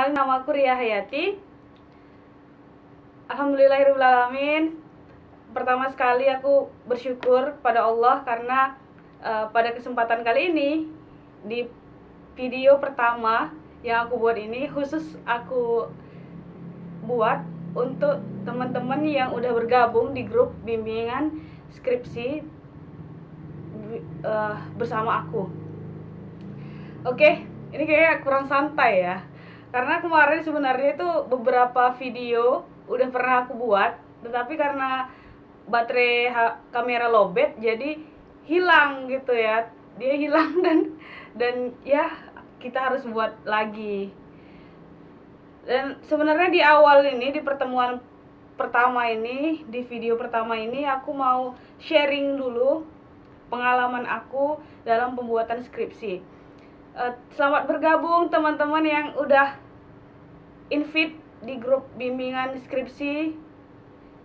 Kenalin, nama aku Ria Hayati. Alhamdulillahirrahmanirrahim. Pertama sekali aku bersyukur kepada Allah karena pada kesempatan kali ini, di video pertama yang aku buat ini, khusus aku buat untuk teman-teman yang udah bergabung di grup bimbingan skripsi bersama aku. Oke, ini kayak kurang santai ya, karena kemarin sebenarnya itu beberapa video udah pernah aku buat, tetapi karena baterai kamera lowbat jadi hilang gitu ya, dia hilang dan ya kita harus buat lagi. Dan sebenarnya di awal ini, di pertemuan pertama ini, di video pertama ini, aku mau sharing dulu pengalaman aku dalam pembuatan skripsi. Selamat bergabung teman-teman yang udah invite di grup bimbingan skripsi,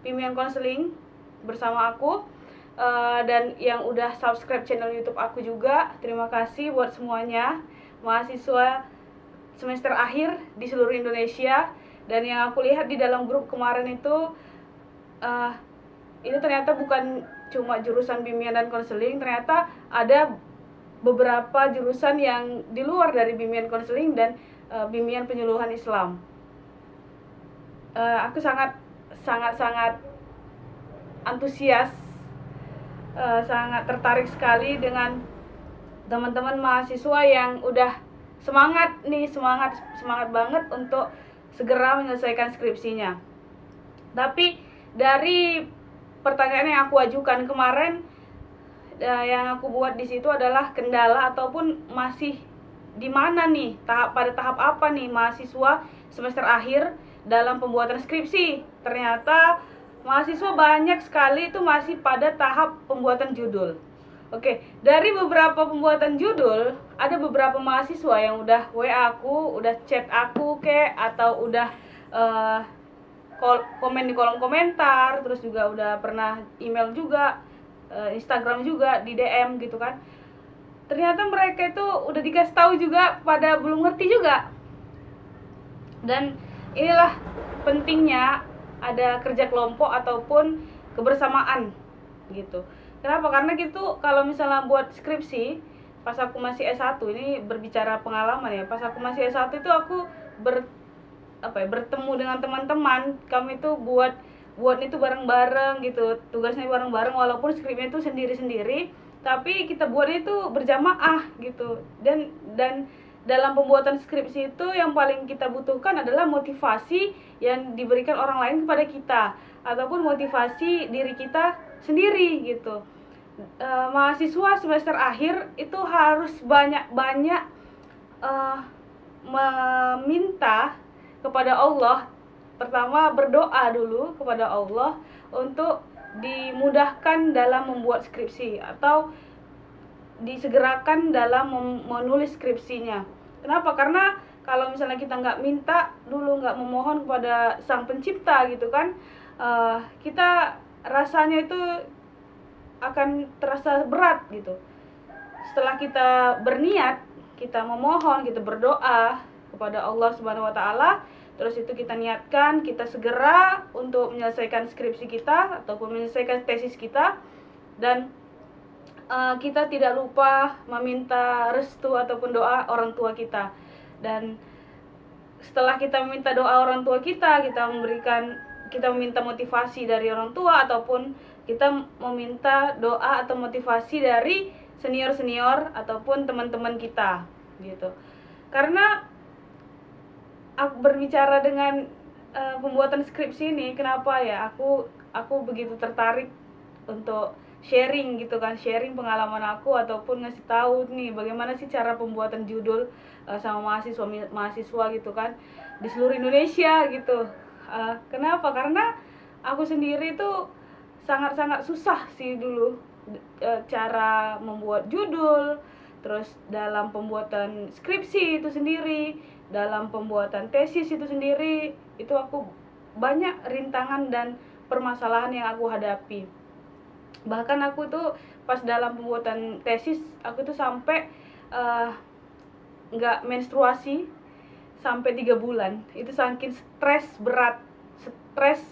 bimbingan konseling bersama aku, dan yang udah subscribe channel YouTube aku juga. Terima kasih buat semuanya, mahasiswa semester akhir di seluruh Indonesia. Dan yang aku lihat di dalam grup kemarin itu ternyata bukan cuma jurusan bimbingan dan konseling, ternyata ada beberapa jurusan yang di luar dari bimbingan konseling dan bimbingan penyuluhan Islam. Aku sangat antusias, sangat tertarik sekali dengan teman-teman mahasiswa yang udah semangat banget untuk segera menyelesaikan skripsinya. Tapi dari pertanyaan yang aku ajukan kemarin, yang aku buat di situ adalah kendala ataupun masih di mana nih, pada tahap apa nih mahasiswa semester akhir dalam pembuatan skripsi. Ternyata mahasiswa banyak sekali itu masih pada tahap pembuatan judul. Oke, dari beberapa pembuatan judul, ada beberapa mahasiswa yang udah WA aku, udah chat aku atau udah komen di kolom komentar, terus juga udah pernah email juga, Instagram juga, di DM gitu kan. Ternyata mereka itu udah dikasih tahu juga, pada belum ngerti juga. Dan inilah pentingnya ada kerja kelompok ataupun kebersamaan gitu. Kenapa? Karena gitu, kalau misalnya buat skripsi, pas aku masih S1, ini berbicara pengalaman ya, pas aku masih S1 itu aku bertemu dengan teman-teman, kami itu buat itu bareng-bareng gitu, tugasnya bareng-bareng, walaupun skripnya itu sendiri-sendiri, tapi kita buat itu berjamaah gitu. Dan dalam pembuatan skripsi itu yang paling kita butuhkan adalah motivasi yang diberikan orang lain kepada kita, ataupun motivasi diri kita sendiri gitu. Mahasiswa semester akhir itu harus banyak-banyak meminta kepada Allah. Pertama, berdoa dulu kepada Allah untuk dimudahkan dalam membuat skripsi atau disegerakan dalam menulis skripsinya. Kenapa? Karena kalau misalnya kita nggak minta dulu, nggak memohon kepada sang pencipta gitu kan, kita rasanya itu akan terasa berat gitu. Setelah kita berniat, kita memohon, kita berdoa kepada Allah Subhanahu wa taala, terus itu kita niatkan, kita segera untuk menyelesaikan skripsi kita ataupun menyelesaikan tesis kita, dan kita tidak lupa meminta restu ataupun doa orang tua kita. Dan setelah kita meminta doa orang tua kita meminta motivasi dari orang tua, ataupun kita meminta doa atau motivasi dari senior-senior ataupun teman-teman kita gitu. Karena aku berbicara dengan pembuatan skripsi ini, kenapa ya aku begitu tertarik untuk sharing gitu kan, sharing pengalaman aku ataupun ngasih tahu nih bagaimana sih cara pembuatan judul sama mahasiswa gitu kan di seluruh Indonesia gitu. Kenapa? Karena aku sendiri tuh sangat susah sih dulu cara membuat judul, terus dalam pembuatan skripsi itu sendiri, dalam pembuatan tesis itu sendiri, itu aku banyak rintangan dan permasalahan yang aku hadapi. Bahkan aku tuh pas dalam pembuatan tesis, aku tuh sampai nggak menstruasi sampai 3 bulan. Itu saking stres berat, stres.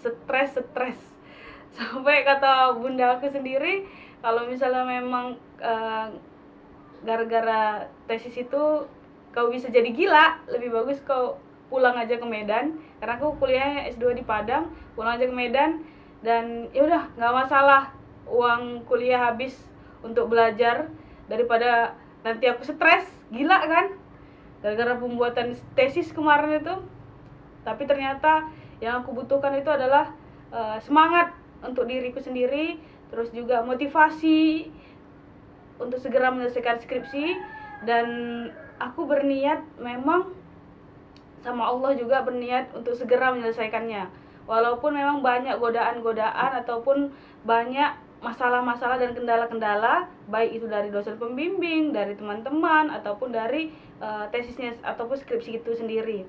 Sampai kata bunda aku sendiri, kalau misalnya memang gara-gara tesis itu kau bisa jadi gila, lebih bagus kau pulang aja ke Medan. Karena aku kuliahnya S2 di Padang, pulang aja ke Medan, dan ya udah nggak masalah, uang kuliah habis untuk belajar daripada nanti aku stres, gila kan, gara-gara pembuatan tesis kemarin itu. Tapi ternyata yang aku butuhkan itu adalah semangat untuk diriku sendiri, terus juga motivasi untuk segera menyelesaikan skripsi. Dan aku berniat, memang sama Allah juga berniat untuk segera menyelesaikannya, walaupun memang banyak godaan-godaan ataupun banyak masalah-masalah dan kendala-kendala, baik itu dari dosen pembimbing, dari teman-teman, ataupun dari tesisnya ataupun skripsi itu sendiri.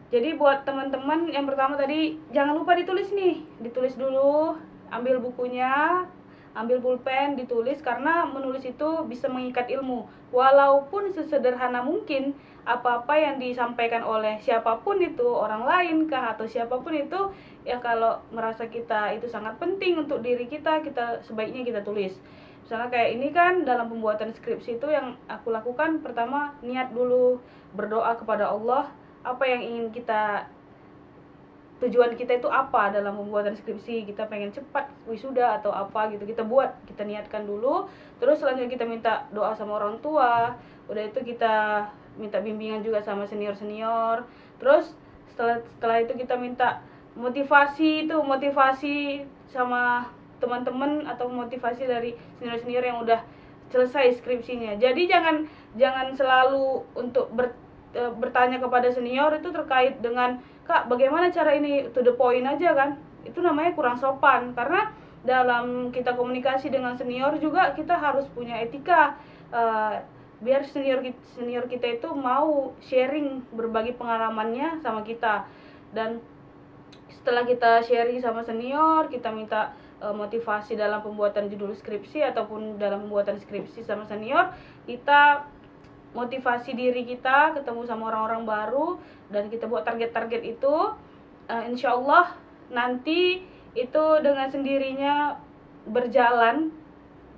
Jadi buat teman-teman, yang pertama tadi jangan lupa ditulis nih, ditulis dulu, ambil bukunya, ambil pulpen, ditulis, karena menulis itu bisa mengikat ilmu. Walaupun sesederhana mungkin, apa-apa yang disampaikan oleh siapapun itu, orang lain kah atau siapapun itu, ya kalau merasa kita itu sangat penting untuk diri kita, sebaiknya kita tulis. Misalnya kayak ini kan, dalam pembuatan skripsi itu yang aku lakukan, pertama niat dulu, berdoa kepada Allah, apa yang ingin kita, tujuan kita itu apa dalam pembuatan skripsi, kita pengen cepat wisuda atau apa gitu, kita buat, kita niatkan dulu. Terus selanjutnya kita minta doa sama orang tua, udah itu kita minta bimbingan juga sama senior-senior. Terus setelah itu kita minta motivasi sama teman-teman atau motivasi dari senior-senior yang udah selesai skripsinya. Jadi jangan selalu untuk bertanya kepada senior itu terkait dengan, Kak, bagaimana cara ini, to the point aja kan. Itu namanya kurang sopan, karena dalam kita komunikasi dengan senior juga kita harus punya etika, biar senior kita itu mau sharing, berbagi pengalamannya sama kita. Dan setelah kita sharing sama senior, kita minta motivasi dalam pembuatan judul skripsi ataupun dalam pembuatan skripsi sama senior, kita motivasi diri kita, ketemu sama orang-orang baru, dan kita buat target-target itu. Insya Allah nanti itu dengan sendirinya berjalan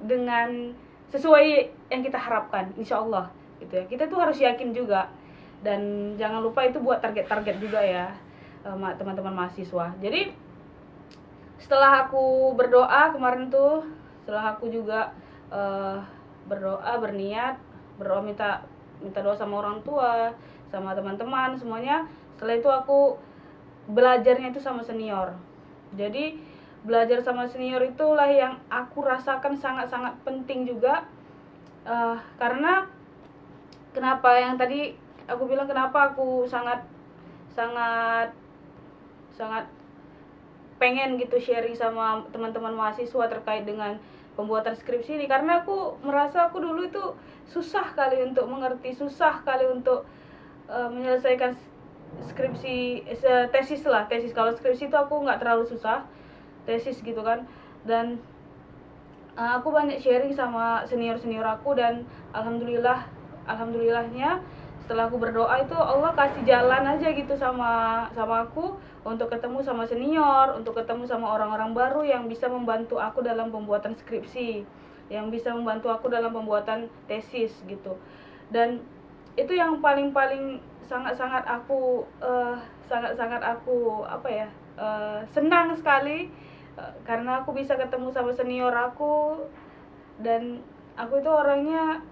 dengan sesuai yang kita harapkan, insya Allah gitu ya. Kita tuh harus yakin juga, dan jangan lupa itu buat target-target juga ya, teman-teman mahasiswa. Jadi setelah aku berdoa kemarin tuh, setelah aku juga berdoa, berniat, berdoa, minta doa sama orang tua, sama teman-teman semuanya. Setelah itu aku belajarnya itu sama senior. Jadi belajar sama senior itulah yang aku rasakan sangat-sangat penting juga, karena kenapa yang tadi aku bilang, kenapa aku sangat pengen gitu sharing sama teman-teman mahasiswa terkait dengan pembuatan skripsi ini, karena aku merasa aku dulu itu susah kali untuk mengerti, susah kali untuk menyelesaikan skripsi, tesis. Kalau skripsi itu aku nggak terlalu susah, tesis gitu kan. Dan aku banyak sharing sama senior aku, dan alhamdulillahnya setelah aku berdoa itu Allah kasih jalan aja gitu sama aku untuk ketemu sama senior, untuk ketemu sama orang-orang baru yang bisa membantu aku dalam pembuatan skripsi, yang bisa membantu aku dalam pembuatan tesis gitu. Dan itu yang paling sangat-sangat aku senang sekali, karena aku bisa ketemu sama senior aku. Dan aku itu orangnya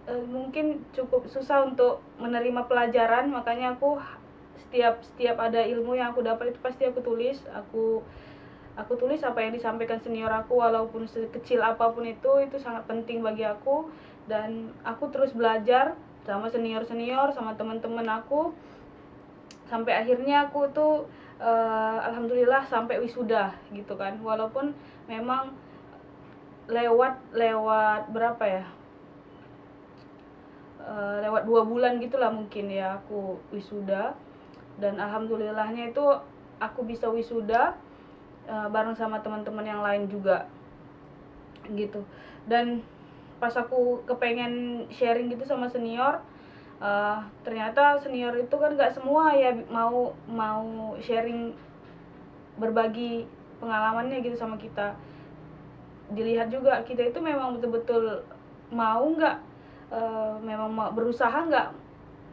mungkin cukup susah untuk menerima pelajaran, makanya aku setiap ada ilmu yang aku dapat itu pasti aku tulis. Aku tulis apa yang disampaikan senior aku, walaupun sekecil apapun itu sangat penting bagi aku. Dan aku terus belajar sama senior, sama teman-teman aku, sampai akhirnya aku tuh alhamdulillah sampai wisuda gitu kan. Walaupun memang lewat berapa ya, lewat 2 bulan gitulah mungkin ya aku wisuda. Dan alhamdulillahnya itu aku bisa wisuda bareng sama teman-teman yang lain juga gitu. Dan pas aku kepengen sharing gitu sama senior, Ternyata senior itu kan nggak semua ya mau sharing, berbagi pengalamannya gitu sama kita. Dilihat juga kita itu memang betul-betul mau nggak, memang mau berusaha nggak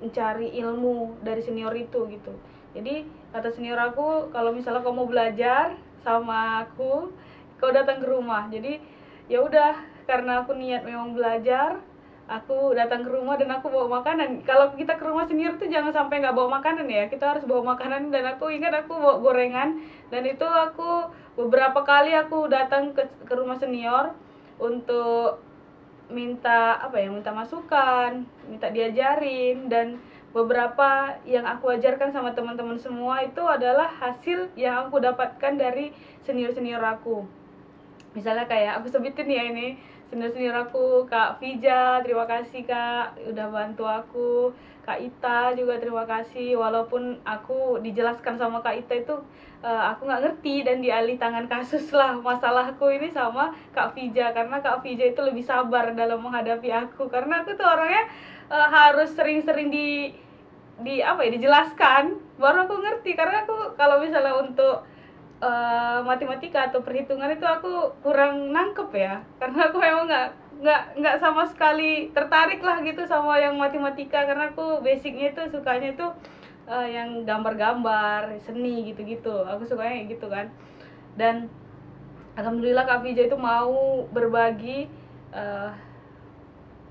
mencari ilmu dari senior itu gitu. Jadi kata senior aku, kalau misalnya kamu mau belajar sama aku, kau datang ke rumah. Jadi ya udah, karena aku niat memang belajar, aku datang ke rumah dan aku bawa makanan. Kalau kita ke rumah senior tuh jangan sampai nggak bawa makanan ya, kita harus bawa makanan. Dan aku ingat aku bawa gorengan, dan itu aku beberapa kali aku datang ke rumah senior untuk minta minta masukan, minta diajarin. Dan beberapa yang aku ajarkan sama teman-teman semua itu adalah hasil yang aku dapatkan dari senior-senior aku. Misalnya kayak aku sebutin ya, ini senior-senior aku, Kak Fija, terima kasih Kak udah bantu aku. Kak Ita juga terima kasih, walaupun aku dijelaskan sama Kak Ita itu aku nggak ngerti, dan dialih tangan kasus lah masalahku ini sama Kak Fija, karena Kak Fija itu lebih sabar dalam menghadapi aku, karena aku tuh orangnya harus sering-sering dijelaskan baru aku ngerti. Karena aku kalau misalnya untuk matematika atau perhitungan itu aku kurang nangkep ya, karena aku memang nggak sama sekali tertarik lah gitu sama yang matematika, karena aku basicnya itu sukanya itu yang gambar-gambar, seni gitu-gitu, aku sukanya gitu kan. Dan alhamdulillah Kak Vija itu mau berbagi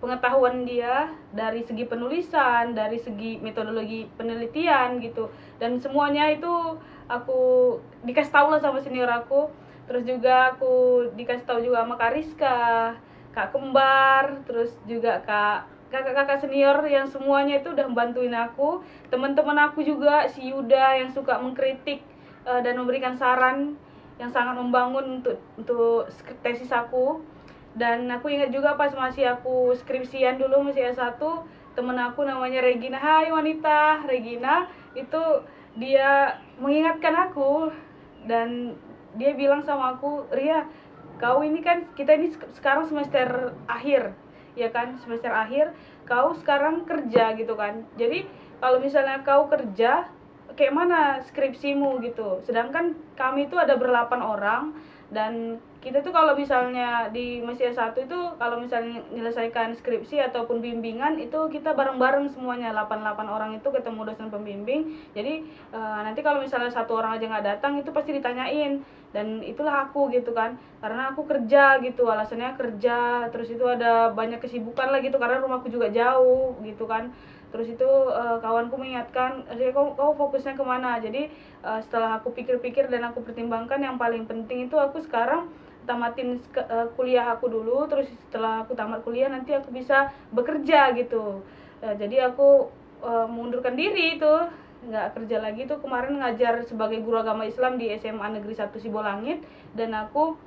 pengetahuan dia dari segi penulisan, dari segi metodologi penelitian gitu. Dan semuanya itu aku dikasih tahu lah sama senior aku. Terus juga aku dikasih tahu juga sama Kak Rizka, Kak Kembar, terus juga kakak-kakak senior yang semuanya itu udah membantuin aku. Teman-teman aku juga, si Yuda yang suka mengkritik dan memberikan saran yang sangat membangun untuk tesis aku. Dan aku ingat juga pas masih aku skripsian dulu, masih S1, temen aku namanya Regina. Hai wanita, Regina itu dia mengingatkan aku, dan dia bilang sama aku, Ria, kau ini kan, kita ini sekarang semester akhir ya kan, semester akhir, kau sekarang kerja gitu kan. Jadi kalau misalnya kau kerja, kayak mana skripsimu gitu. Sedangkan kami itu ada ber-8 orang, dan kita tuh kalau misalnya di masih S1 itu kalau misalnya menyelesaikan skripsi ataupun bimbingan itu kita bareng-bareng semuanya, 8 orang itu ketemu dosen pembimbing. Jadi nanti kalau misalnya satu orang aja nggak datang itu pasti ditanyain, dan itulah aku gitu kan, karena aku kerja gitu, alasannya kerja. Terus itu ada banyak kesibukan lah gitu, karena rumahku juga jauh gitu kan. Terus itu kawanku mengingatkan, kau fokusnya kemana. Jadi setelah aku pikir-pikir dan aku pertimbangkan, yang paling penting itu aku sekarang tamatin kuliah aku dulu. Terus setelah aku tamat kuliah nanti aku bisa bekerja gitu. Jadi aku mengundurkan diri itu, nggak kerja lagi tuh. Kemarin ngajar sebagai guru agama Islam di SMA Negeri 1 Sibolangit, dan aku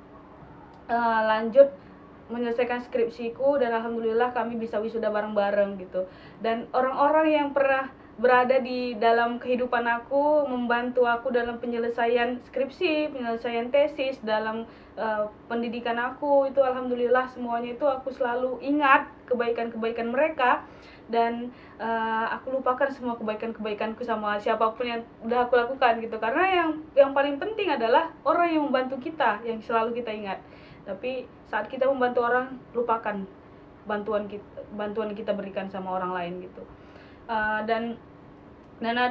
lanjut menyelesaikan skripsiku, dan alhamdulillah kami bisa wisuda bareng-bareng gitu. Dan orang-orang yang pernah berada di dalam kehidupan aku, membantu aku dalam penyelesaian skripsi, penyelesaian tesis, dalam pendidikan aku, itu alhamdulillah semuanya itu aku selalu ingat kebaikan-kebaikan mereka. Dan aku lupakan semua kebaikan-kebaikanku sama siapapun yang udah aku lakukan gitu, karena yang paling penting adalah orang yang membantu kita yang selalu kita ingat. Tapi saat kita membantu orang, lupakan bantuan kita berikan sama orang lain gitu. Dan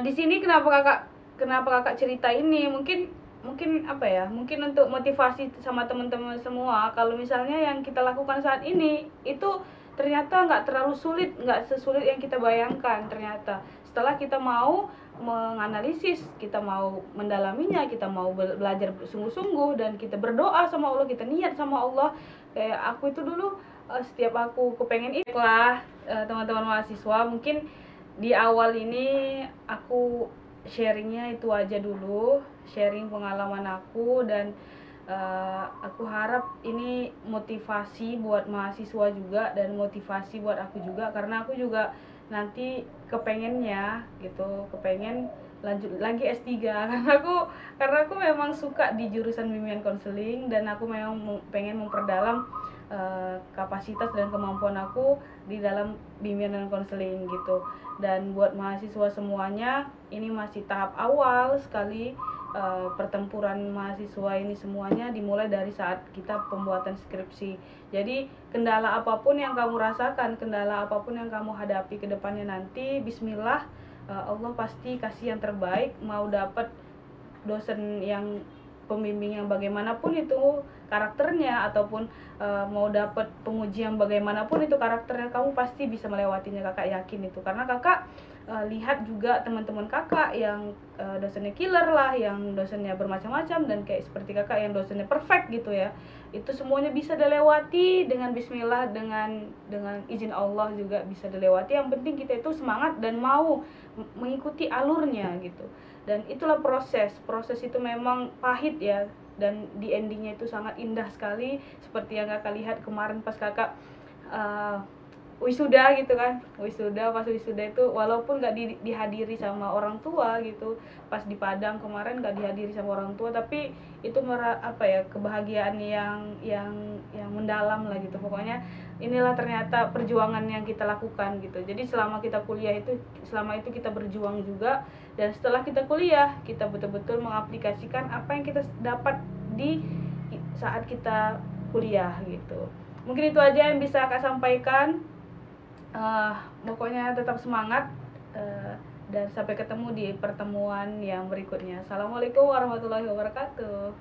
di sini kenapa kakak cerita ini, mungkin apa ya, mungkin untuk motivasi sama teman-teman semua, kalau misalnya yang kita lakukan saat ini itu ternyata nggak terlalu sulit, nggak sesulit yang kita bayangkan. Ternyata setelah kita mau menganalisis, kita mau mendalaminya, kita mau belajar sungguh-sungguh, dan kita berdoa sama Allah, kita niat sama Allah. Kayak aku itu dulu setiap aku kepengen itu lah, teman-teman mahasiswa, mungkin di awal ini aku sharingnya itu aja dulu, sharing pengalaman aku. Dan aku harap ini motivasi buat mahasiswa juga, dan motivasi buat aku juga, karena aku juga nanti kepengennya gitu, kepengen lanjut lagi S3 karena aku memang suka di jurusan bimbingan konseling, dan aku memang pengen memperdalam kapasitas dan kemampuan aku di dalam bimbingan dan konseling gitu. Dan buat mahasiswa semuanya, ini masih tahap awal sekali. Pertempuran mahasiswa ini semuanya dimulai dari saat kita pembuatan skripsi. Jadi kendala apapun yang kamu rasakan, kendala apapun yang kamu hadapi ke depannya nanti, bismillah, Allah pasti kasih yang terbaik. Mau dapat dosen yang pembimbing yang bagaimanapun itu karakternya, ataupun mau dapat pengujian bagaimanapun itu karakternya, kamu pasti bisa melewatinya. Kakak yakin itu, karena kakak lihat juga teman-teman kakak yang dosennya killer lah, yang dosennya bermacam-macam, dan kayak seperti kakak yang dosennya perfect gitu ya. Itu semuanya bisa dilewati dengan bismillah, dengan izin Allah juga bisa dilewati. Yang penting kita itu semangat dan mau mengikuti alurnya gitu. Dan itulah proses itu memang pahit ya, dan di endingnya itu sangat indah sekali, seperti yang kakak lihat kemarin pas kakak wisuda gitu kan. Pas wisuda itu walaupun gak dihadiri sama orang tua gitu, pas di Padang kemarin gak dihadiri sama orang tua, tapi itu kebahagiaan yang mendalam lah gitu. Pokoknya inilah ternyata perjuangan yang kita lakukan gitu. Jadi selama kita kuliah itu, selama itu kita berjuang juga, dan setelah kita kuliah kita betul-betul mengaplikasikan apa yang kita dapat di saat kita kuliah gitu. Mungkin itu aja yang bisa Kak sampaikan. Pokoknya tetap semangat, dan sampai ketemu di pertemuan yang berikutnya. Assalamualaikum warahmatullahi wabarakatuh.